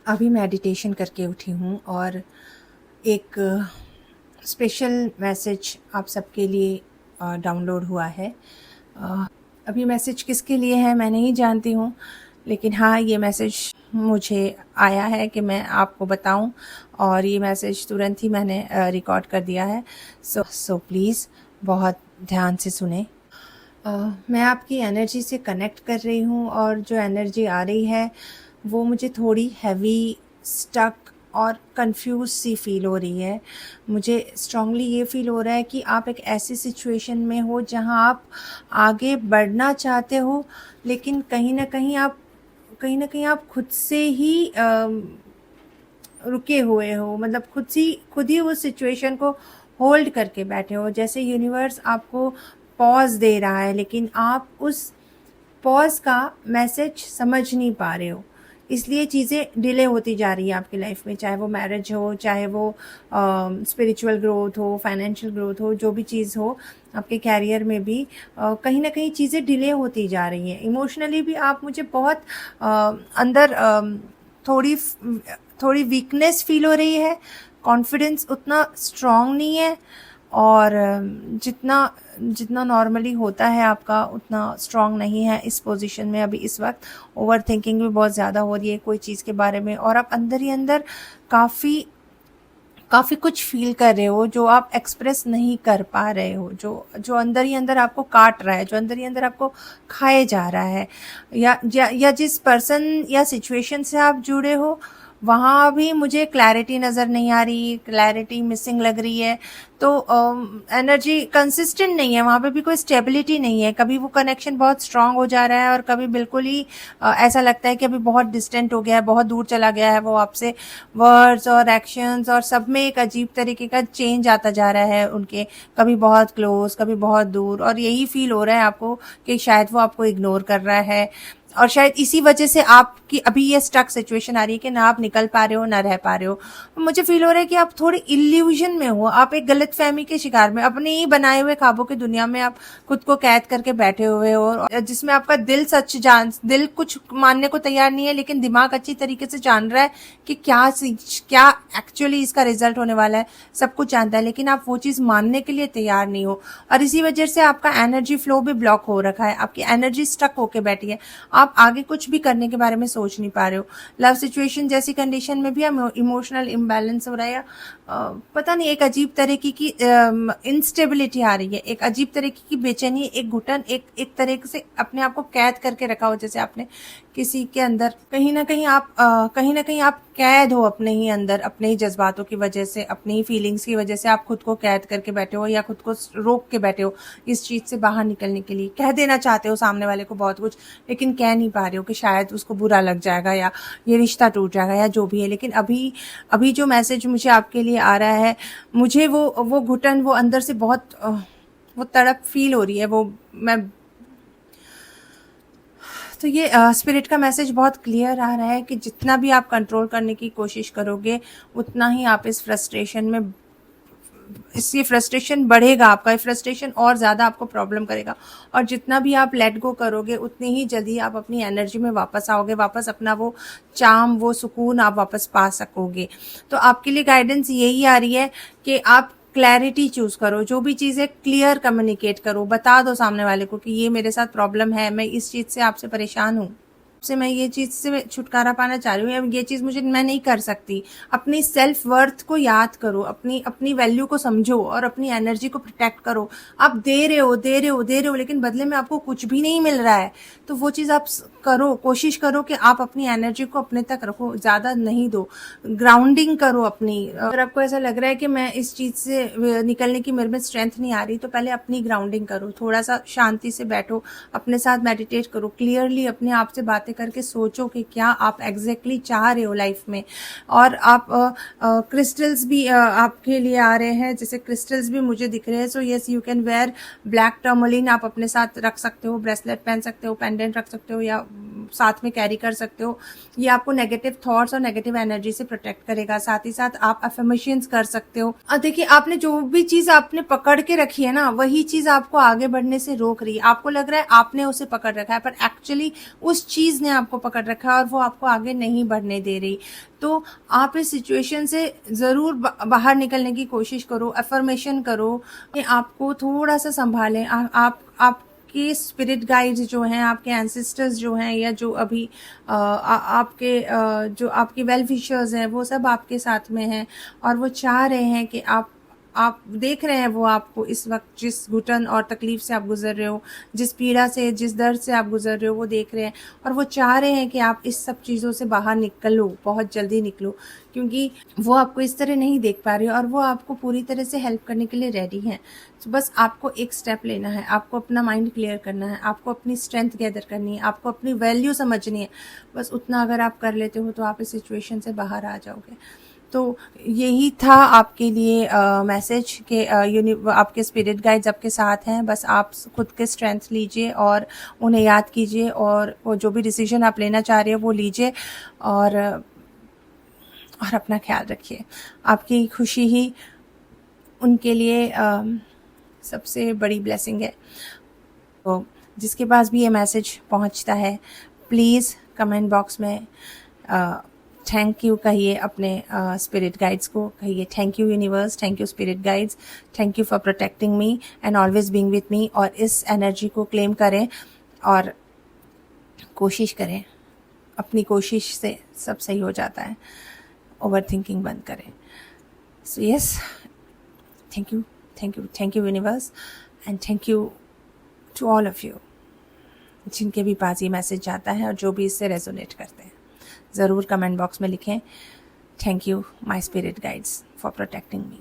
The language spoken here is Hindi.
अभी मेडिटेशन करके उठी हूँ और एक स्पेशल मैसेज आप सबके लिए डाउनलोड हुआ है। अ, अभी मैसेज किसके लिए है मैं नहीं जानती हूँ, लेकिन हाँ, ये मैसेज मुझे आया है कि मैं आपको बताऊं, और ये मैसेज तुरंत ही मैंने रिकॉर्ड कर दिया है। सो प्लीज़ बहुत ध्यान से सुने। मैं आपकी एनर्जी से कनेक्ट कर रही हूँ, और जो एनर्जी आ रही है वो मुझे थोड़ी हैवी, स्टक और कंफ्यूज सी फील हो रही है। मुझे स्ट्रांगली ये फील हो रहा है कि आप एक ऐसी सिचुएशन में हो जहाँ आप आगे बढ़ना चाहते हो, लेकिन कहीं ना कहीं आप खुद से ही रुके हुए हो। मतलब खुद ही उस सिचुएशन को होल्ड करके बैठे हो, जैसे यूनिवर्स आपको पॉज दे रहा है, लेकिन आप उस पॉज का मैसेज समझ नहीं पा रहे हो। इसलिए चीज़ें डिले होती जा रही है आपकी लाइफ में, चाहे वो मैरिज हो, चाहे वो स्पिरिचुअल ग्रोथ हो, फाइनेंशियल ग्रोथ हो, जो भी चीज़ हो आपके कैरियर में भी कहीं ना कहीं चीज़ें डिले होती जा रही हैं। इमोशनली भी आप मुझे बहुत अंदर थोड़ी थोड़ी वीकनेस फील हो रही है। कॉन्फिडेंस उतना स्ट्रांग नहीं है, और जितना जितना नॉर्मली होता है आपका उतना स्ट्रांग नहीं है इस पोजीशन में अभी इस वक्त। ओवर थिंकिंग भी बहुत ज़्यादा हो रही है कोई चीज़ के बारे में, और आप अंदर ही अंदर काफ़ी काफ़ी कुछ फील कर रहे हो जो आप एक्सप्रेस नहीं कर पा रहे हो, जो जो अंदर ही अंदर आपको काट रहा है, जो अंदर ही अंदर आपको खाए जा रहा है। या जिस पर्सन या सिचुएशन से आप जुड़े हो वहाँ भी मुझे क्लैरिटी नज़र नहीं आ रही, क्लैरिटी मिसिंग लग रही है। तो एनर्जी कंसिस्टेंट नहीं है, वहाँ पे भी कोई स्टेबिलिटी नहीं है। कभी वो कनेक्शन बहुत स्ट्रांग हो जा रहा है, और कभी बिल्कुल ही ऐसा लगता है कि अभी बहुत डिस्टेंट हो गया है, बहुत दूर चला गया है वो आपसे। वर्ड्स और एक्शंस और सब में एक अजीब तरीके का चेंज आता जा रहा है उनके, कभी बहुत क्लोज, कभी बहुत दूर, और यही फील हो रहा है आपको कि शायद वो आपको इग्नोर कर रहा है। और शायद इसी वजह से आपकी अभी ये स्टक सिचुएशन आ रही है कि ना आप निकल पा रहे हो ना रह पा रहे हो। मुझे फील हो रहा है कि आप थोड़ी इल्यूजन में हो, आप एक गलत फहमी के शिकार में, अपने ही बनाए हुए ख्वाबों की दुनिया में आप खुद को कैद करके बैठे हुए हो, और जिसमें आपका दिल कुछ मानने को तैयार नहीं है, लेकिन दिमाग अच्छी तरीके से जान रहा है कि क्या एक्चुअली इसका रिजल्ट होने वाला है। सब कुछ जानता है, लेकिन आप वो चीज़ मानने के लिए तैयार नहीं हो, और इसी वजह से आपका एनर्जी फ्लो भी ब्लॉक हो रखा है, आपकी एनर्जी स्टक होके बैठी है। आप आगे कुछ भी करने के बारे में सोच नहीं पा रहे हो। लव सिचुएशन जैसी कंडीशन में भी इमोशनल इम्बैलेंस हो रहा है, पता नहीं एक अजीब तरीके की इंस्टेबिलिटी आ रही है, एक अजीब तरीके की बेचैनी, एक घुटन, एक तरीके से अपने आप को कैद करके रखा हो, जैसे आपने किसी के अंदर कहीं ना कहीं आप कैद हो अपने ही अंदर, अपने ही जज्बातों की वजह से, अपनी ही फीलिंग्स की वजह से आप खुद को कैद करके बैठे हो, या खुद को रोक के बैठे हो इस चीज़ से बाहर निकलने के लिए। कह देना चाहते हो सामने वाले को बहुत कुछ, लेकिन कह नहीं पा रहे हो कि शायद उसको बुरा लग जाएगा, या ये रिश्ता टूट जाएगा, या जो भी है। लेकिन अभी अभी जो मैसेज मुझे आपके लिए आ रहा है, मुझे वो घुटन, वो अंदर से बहुत वो तड़प फील हो रही है। वो मैं तो ये स्पिरिट का मैसेज बहुत क्लियर आ रहा है कि जितना भी आप कंट्रोल करने की कोशिश करोगे, उतना ही आप इस फ्रस्ट्रेशन में, इससे फ्रस्ट्रेशन बढ़ेगा, आपका ये फ्रस्ट्रेशन और ज़्यादा आपको प्रॉब्लम करेगा। और जितना भी आप लेट गो करोगे, उतनी ही जल्दी आप अपनी एनर्जी में वापस आओगे, वापस अपना वो चार्म, वो सुकून आप वापस पा सकोगे। तो आपके लिए गाइडेंस यही आ रही है कि आप क्लैरिटी चूज करो, जो भी चीज़ें क्लियर कम्युनिकेट करो, बता दो सामने वाले को कि ये मेरे साथ प्रॉब्लम है, मैं इस चीज़ से आपसे परेशान हूँ, से मैं ये चीज़ से छुटकारा पाना चाह रही हूँ, या ये चीज़ मैं नहीं कर सकती। अपनी सेल्फ वर्थ को याद करो, अपनी अपनी वैल्यू को समझो, और अपनी एनर्जी को प्रोटेक्ट करो। आप दे रहे हो, लेकिन बदले में आपको कुछ भी नहीं मिल रहा है। तो वो चीज़ आप करो, कोशिश करो कि आप अपनी एनर्जी को अपने तक रखो, ज़्यादा नहीं दो। ग्राउंडिंग करो अपनी। अगर आपको ऐसा लग रहा है कि मैं इस चीज़ से निकलने की मेरे में स्ट्रेंथ नहीं आ रही, तो पहले अपनी ग्राउंडिंग करो, थोड़ा सा शांति से बैठो, अपने साथ मेडिटेट करो, क्लियरली अपने आप से बातें करके सोचो कि क्या आप एग्जैक्टली चाह रहे हो लाइफ में। और आप क्रिस्टल्स भी आपके लिए आ रहे हैं, जैसे क्रिस्टल्स भी मुझे दिख रहे हैं। So yes, you can wear black tourmaline, आप अपने साथ रख सकते हो, ब्रेसलेट पहन सकते हो, पेंडेंट रख सकते हो, या साथ में कैरी कर सकते हो। ये आपको नेगेटिव थॉट्स और नेगेटिव एनर्जी से प्रोटेक्ट करेगा। साथ ही साथ आप अफर्मेशंस कर सकते हो। देखिए, आपने जो भी चीज आपने पकड़ के रखी है ना, वही चीज आपको आगे बढ़ने से रोक रही है। आपको लग रहा है आपने उसे पकड़ रखा है, पर एक्चुअली उस चीज ने आपको पकड़ रखा है और वो आपको आगे नहीं बढ़ने दे रही। तो आप इस सिचुएशन से ज़रूर बाहर निकलने की कोशिश करो, अफर्मेशन करो कि आपको थोड़ा सा संभालें। आपके स्पिरिट गाइड्स जो हैं, आपके एंसेस्टर्स जो हैं, या जो अभी आपके जो आपके वेल विशर्स हैं, वो सब आपके साथ में हैं और वो चाह रहे हैं कि आप देख रहे हैं, वो आपको इस वक्त जिस घुटन और तकलीफ से आप गुजर रहे हो, जिस पीड़ा से, जिस दर्द से आप गुजर रहे हो, वो देख रहे हैं और वो चाह रहे हैं कि आप इस सब चीज़ों से बाहर निकलो, बहुत जल्दी निकलो, क्योंकि वो आपको इस तरह नहीं देख पा रहे और वो आपको पूरी तरह से हेल्प करने के लिए रेडी हैं। तो बस आपको एक स्टेप लेना है, आपको अपना माइंड क्लियर करना है, आपको अपनी स्ट्रेंथ गैदर करनी है, आपको अपनी वैल्यू समझनी है। बस उतना अगर आप कर लेते हो तो आप इस सिचुएशन से बाहर आ जाओगे। तो यही था आपके लिए मैसेज कि आपके स्पिरिट गाइड्स आपके साथ हैं। बस आप खुद के स्ट्रेंथ लीजिए और उन्हें याद कीजिए और वो जो भी डिसीजन आप लेना चाह रहे हो वो लीजिए और अपना ख्याल रखिए। आपकी खुशी ही उनके लिए सबसे बड़ी ब्लेसिंग है। तो जिसके पास भी ये मैसेज पहुंचता है, प्लीज़ कमेंट बॉक्स में थैंक यू कहिए अपने स्पिरिट गाइड्स को, कहिए thank you universe, thank you spirit guides, thank you for protecting me and always being with me. और इस एनर्जी को क्लेम करें और कोशिश करें, अपनी कोशिश से सब सही हो जाता है। ओवर थिंकिंग बंद करें। So yes, thank you, thank you, thank you universe and thank you to all of you जिनके भी पास ये मैसेज जाता है और जो भी इससे रेजोनेट करते हैं। ज़रूर कमेंट बॉक्स में लिखें thank you my spirit guides for protecting me.